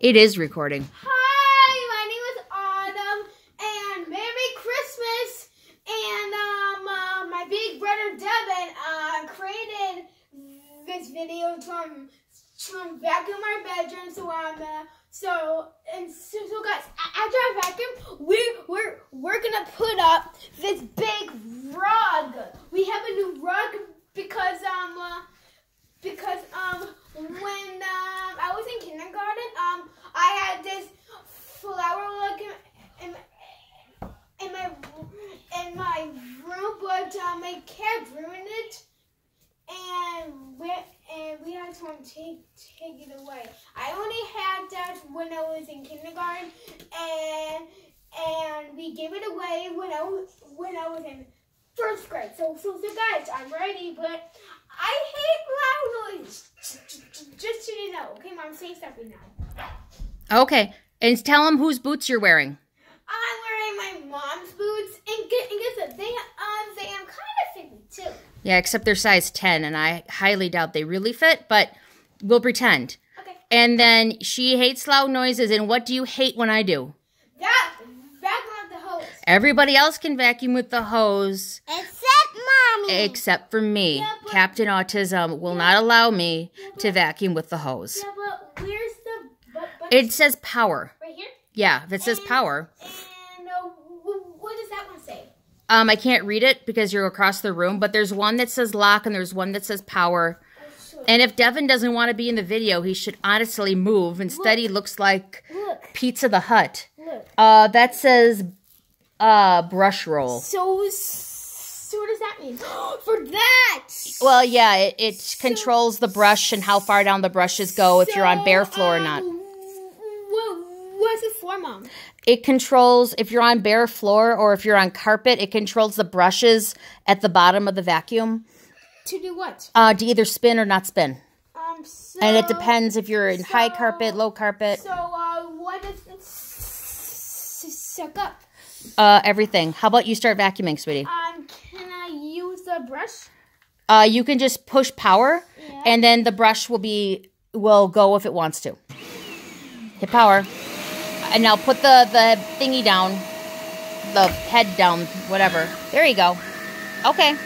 It is recording. Hi, my name is Autumn, and Merry Christmas. And my big brother Devin created this video to vacuum our bedroom. So guys, after I vacuum, we're gonna put up this big rug. We have a new rug because when I was in kindergarten, I had this flower rug in my room, but my cat ruined it, and we had to take it away. I only had that when I was in kindergarten, and we gave it away when I was in first grade. So guys, I'm ready, but I hate loud noise. Just so you know. Okay, Mom, say something now. Okay, and tell them whose boots you're wearing. I'm wearing my mom's boots, and guess what? They am kind of fit too. Yeah, except they're size 10, and I highly doubt they really fit, but we'll pretend. Okay. And then she hates loud noises, and what do you hate when I do? Vacuum with the hose. Everybody else can vacuum with the hose. Except Mommy. Except for me. Yeah, Captain Autism will not allow me to vacuum with the hose. Yeah, but where's the... It says power. Right here? Yeah, if it says power. And what does that one say? I can't read it because you're across the room, but there's one that says lock and there's one that says power. And if Devin doesn't want to be in the video, he should honestly move. Instead, he looks like Pizza the Hut. Look. That says brush roll. So what does that mean? For that! Well, yeah, it controls the brush and how far down the brushes go if you're on bare floor or not. What's it for, Mom? It controls if you're on bare floor or if you're on carpet. It controls the brushes at the bottom of the vacuum. To do what? To either spin or not spin. And it depends if you're in high carpet, low carpet. So, what does it suck up? Everything. How about you start vacuuming, sweetie? Can I use the brush? You can just push power, and then the brush will go if it wants to. Hit power. And now put the thingy down, the head down, whatever. There you go. Okay.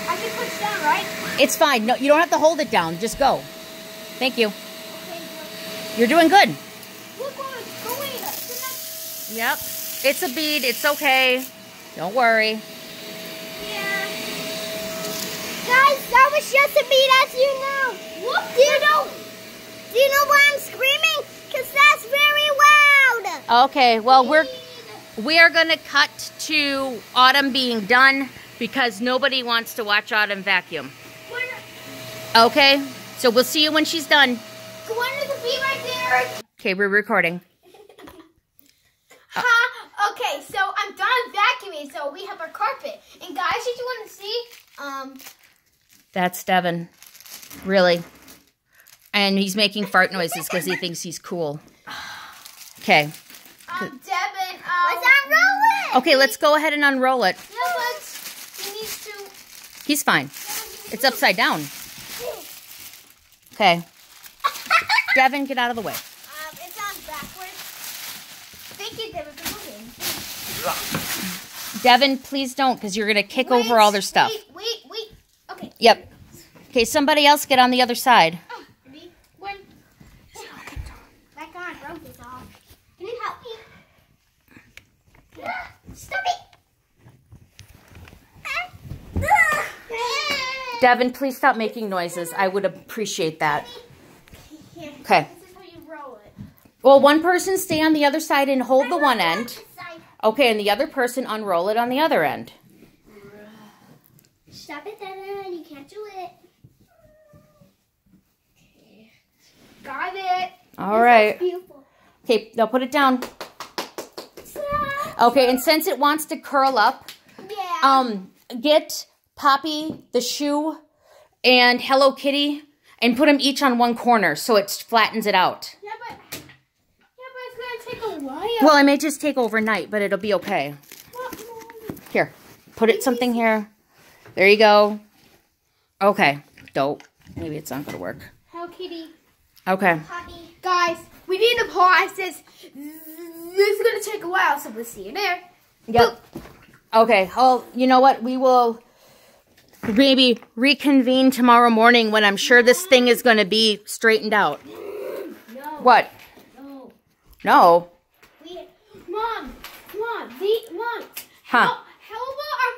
I can push down, right? It's fine. No, you don't have to hold it down. Just go. Thank you. Okay. You're doing good. Look what it's going. Yep. It's a bead. It's okay. Don't worry. Yeah. Guys, that was just a bead, as you know. Look, do you know why I'm screaming? Because that's very loud. Okay. Well, we are going to cut to Autumn being done because nobody wants to watch Autumn vacuum. Okay. So we'll see you when she's done. When is the bead right there? Okay, we're recording. Okay, so I'm done vacuuming, so we have our carpet. And guys, if you want to see, That's Devin. Really. And he's making fart noises because he thinks he's cool. Okay. Devin, let's unroll it. Okay, let's go ahead and unroll it. No, but he needs to. He's fine. It's upside down. Okay. Devin, get out of the way. It's on backwards. Thank you, Devin, for moving. Devin, please don't, because you're going to kick over all their stuff. Wait. Okay. Yep. Okay, somebody else get on the other side. Ready? One. That guy broke this off. Can you help me? Stop it. Devin, please stop making noises. I would appreciate that. Okay. This is how you roll it. Well, one person stay on the other side and hold the one end. Okay, and the other person unroll it on the other end. Stop it, Devin. You can't do it. Okay. Got it. All right. Beautiful. Okay, now put it down. Okay, and since it wants to curl up, get Poppy, the shoe, and Hello Kitty, and put them each on one corner so it flattens it out. Yeah, but it's gonna take a while. Well, it may just take overnight, but it'll be okay. Here, put it something here. There you go. Okay, dope. Maybe it's not gonna work. Hello Kitty. Okay. Guys, we need to pause this. This is going to take a while, so we'll see you there. Yep. Okay. Oh, you know what? We will maybe reconvene tomorrow morning when I'm sure this thing is going to be straightened out. No. What? No. No. Mom. Huh. How about our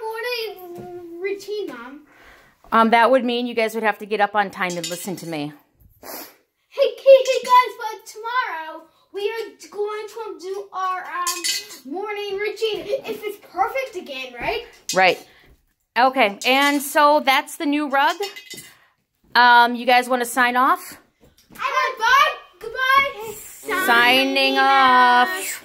morning routine, Mom? That would mean you guys would have to get up on time and listen to me. Hey guys, but tomorrow we are going to do our morning routine. If it's perfect again, right? Right. Okay, and so that's the new rug. You guys want to sign off? Goodbye. Signing off.